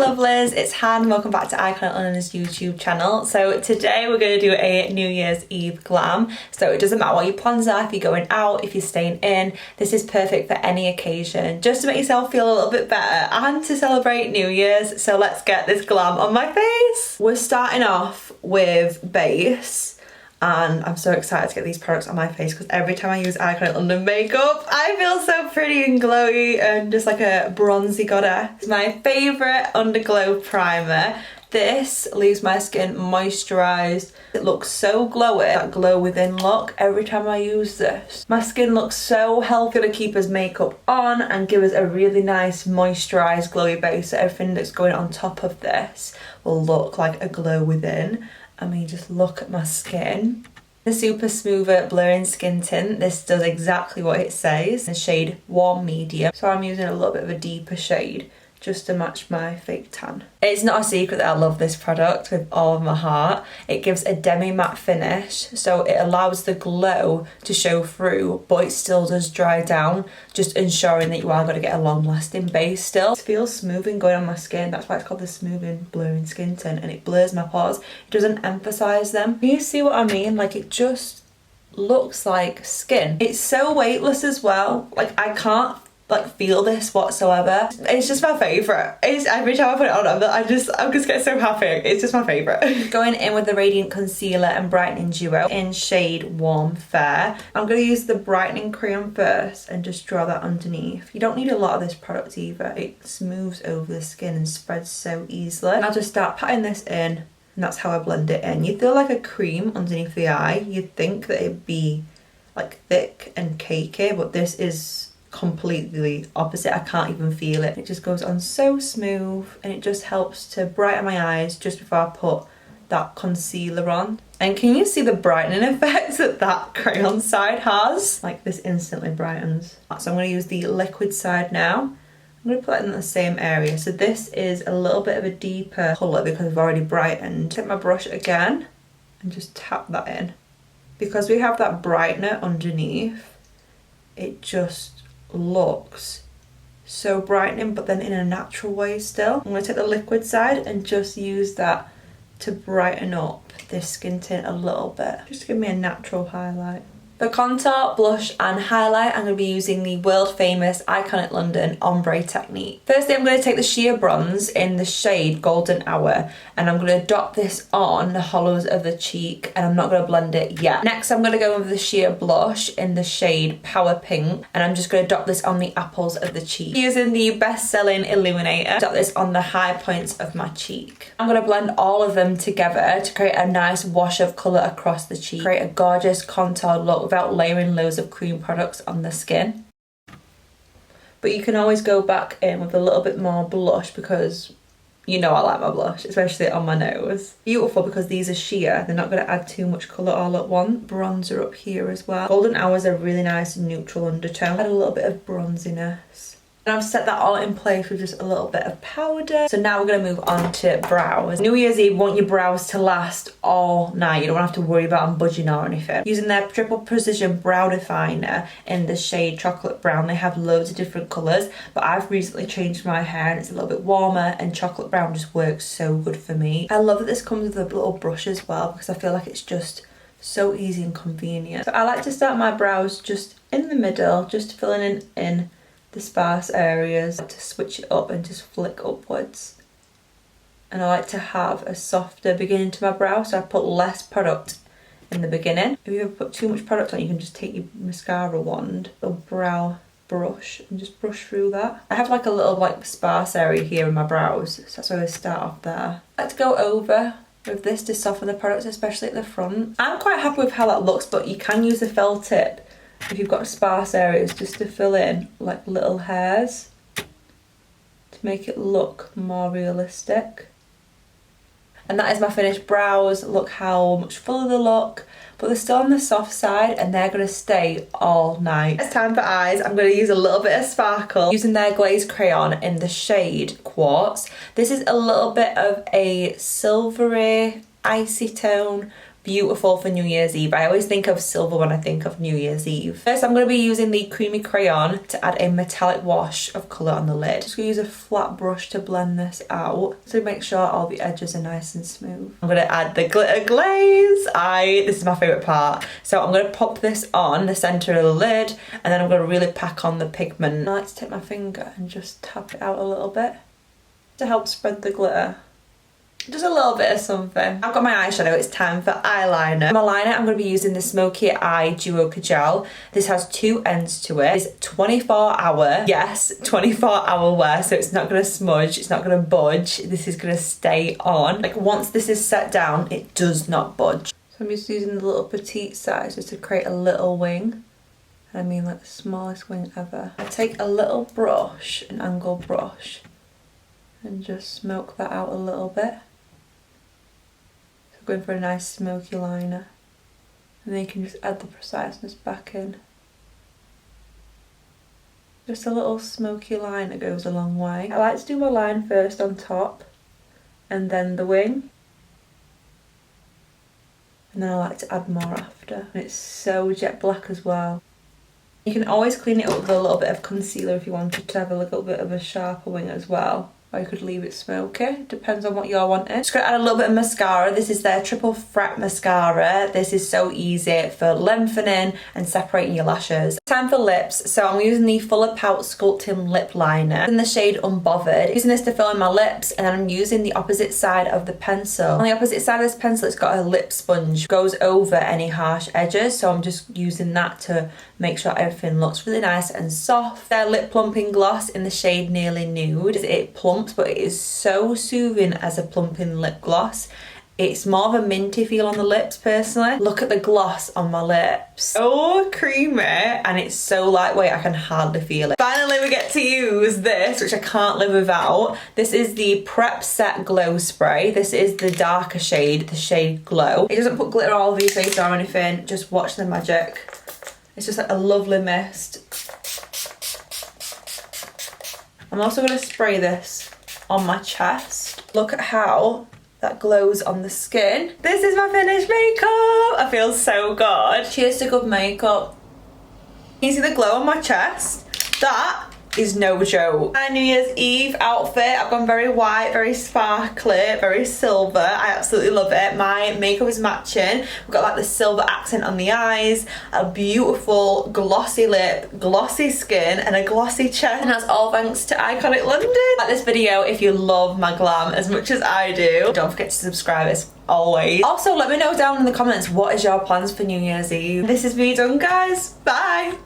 lovelies, it's Han. Welcome back to Icon London's YouTube channel. So today we're going to do a New Year's Eve glam. So it doesn't matter what your plans are, if you're going out, if you're staying in, this is perfect for any occasion, just to make yourself feel a little bit better and to celebrate New Year's. So let's get this glam on my face. We're starting off with base. And I'm so excited to get these products on my face because every time I use Icon London makeup, I feel so pretty and glowy and just like a bronzy goddess. It's my favourite Underglow primer. This leaves my skin moisturised. It looks so glowy, that glow within look, every time I use this. My skin looks so healthy to keep us makeup on and give us a really nice moisturised glowy base. So everything that's going on top of this will look like a glow within. I mean, just look at my skin. The Super Smoother Blurring Skin Tint, this does exactly what it says. The shade Warm Medium. So I'm using a little bit of a deeper shade just to match my fake tan. It's not a secret that I love this product with all of my heart. It gives a demi-matte finish, so it allows the glow to show through, but it still does dry down, just ensuring that you are going to get a long-lasting base still. It feels smoothing going on my skin. That's why it's called the Smoothing Blurring Skin Tint, and it blurs my pores. It doesn't emphasize them. Can you see what I mean? Like, it just looks like skin. It's so weightless as well. Like, I can't feel this whatsoever. It's just my favourite. It's every time I put it on, I'm just get so happy. It's just my favourite. Going in with the Radiant Concealer and Brightening Duo in shade Warm Fair. I'm going to use the Brightening Crayon first and just draw that underneath. You don't need a lot of this product either. It smooths over the skin and spreads so easily. I'll just start patting this in, and that's how I blend it in. You feel like a cream underneath the eye. You'd think that it'd be like thick and cakey, but this is completely opposite. I can't even feel it. It just goes on so smooth, and it just helps to brighten my eyes just before I put that concealer on. And can you see the brightening effect that crayon side has? Like, this instantly brightens. So I'm going to use the liquid side now. I'm going to put it in the same area. So this is a little bit of a deeper colour because I've already brightened. Take my brush again and just tap that in. Because we have that brightener underneath, it just looks so brightening, but then in a natural way still. I'm going to take the liquid side and just use that to brighten up this skin tint a little bit, just to give me a natural highlight. For contour, blush and highlight, I'm going to be using the world famous Iconic London ombre technique. Firstly, I'm going to take the sheer bronze in the shade Golden Hour, and I'm going to dot this on the hollows of the cheek, and I'm not going to blend it yet. Next, I'm going to go in with the sheer blush in the shade Power Pink, and I'm just going to dot this on the apples of the cheek. Using the best-selling Illuminator, dot this on the high points of my cheek. I'm going to blend all of them together to create a nice wash of colour across the cheek, create a gorgeous contoured look without layering loads of cream products on the skin. But you can always go back in with a little bit more blush because you know I like my blush, especially on my nose. Beautiful because these are sheer, they're not going to add too much colour all at once. Bronzer up here as well. Golden Hour is a really nice neutral undertone. Add a little bit of bronziness. And I've set that all in place with just a little bit of powder. So now we're going to move on to brows. New Year's Eve, want your brows to last all night. You don't have to worry about them budging or anything. Using their Triple Precision Brow Definer in the shade Chocolate Brown. They have loads of different colours, but I've recently changed my hair and it's a little bit warmer, and Chocolate Brown just works so good for me. I love that this comes with a little brush as well because I feel like it's just so easy and convenient. So I like to start my brows just in the middle, just filling in the sparse areas, to switch it up and just flick upwards. And I like to have a softer beginning to my brow, so I put less product in the beginning. If you ever put too much product on, you can just take your mascara wand or brow brush and just brush through that. I have like a little sparse area here in my brows, so that's why I start off there. I like to go over with this to soften the products, especially at the front. I'm quite happy with how that looks, but you can use a felt tip if you've got sparse areas just to fill in like little hairs to make it look more realistic. And that is my finished brows. Look how much fuller they look, but they're still on the soft side and they're going to stay all night. It's time for eyes. I'm going to use a little bit of sparkle using their Glaze Crayon in the shade Quartz. This is a little bit of a silvery, icy tone, beautiful for New Year's Eve. I always think of silver when I think of New Year's Eve. First, I'm going to be using the creamy crayon to add a metallic wash of colour on the lid. Just going to use a flat brush to blend this out to make sure all the edges are nice and smooth. I'm going to add the glitter glaze. This is my favourite part. So I'm going to pop this on the centre of the lid, and then I'm going to really pack on the pigment. I like to take my finger and just tap it out a little bit to help spread the glitter. Just a little bit of something. I've got my eyeshadow, it's time for eyeliner. My liner, I'm going to be using the Smokey Eye Duo Kajal. This has 2 ends to it. It's 24 hour, yes, 24 hour wear, so it's not going to smudge, it's not going to budge. This is going to stay on. Like once this is set down, it does not budge. So I'm just using the little petite size just to create a little wing. I mean like the smallest wing ever. I take a little brush, an angle brush, and just smoke that out a little bit. Going for a nice smoky liner, and then you can just add the preciseness back in. Just a little smoky liner goes a long way. I like to do my line first on top and then the wing, and then I like to add more after. And it's so jet black as well. You can always clean it up with a little bit of concealer if you wanted to have a little bit of a sharper wing as well. Or you could leave it smoky, depends on what you're wanting. Just gonna add a little bit of mascara. This is their triple fret mascara. This is so easy for lengthening and separating your lashes. Time for lips. So I'm using the Fuller Pout Sculpting lip liner in the shade Unbothered. Using this to fill in my lips, and then I'm using the opposite side of the pencil. On the opposite side of this pencil, it's got a lip sponge. Goes over any harsh edges, so I'm just using that to make sure everything looks really nice and soft. Their lip plumping gloss in the shade Nearly Nude. It plumps, but it is so soothing as a plumping lip gloss. It's more of a minty feel on the lips personally. Look at the gloss on my lips. So creamy, and it's so lightweight I can hardly feel it. Finally we get to use this, which I can't live without. This is the Prep Set Glow Spray. This is the darker shade, the shade Glow. It doesn't put glitter all over your face or anything, just watch the magic. It's just like a lovely mist. I'm also going to spray this on my chest. Look at how that glows on the skin. This is my finished makeup. I feel so good. Cheers to good makeup. You see the glow on my chest? That is no joke. My New Year's Eve outfit, I've gone very white, very sparkly, very silver. I absolutely love it. My makeup is matching. We've got like the silver accent on the eyes, a beautiful glossy lip, glossy skin, and a glossy chest. And that's all thanks to Iconic London. Like this video if you love my glam as much as I do. Don't forget to subscribe as always. Also, let me know down in the comments what is your plans for New Year's Eve. This is me done, guys. Bye.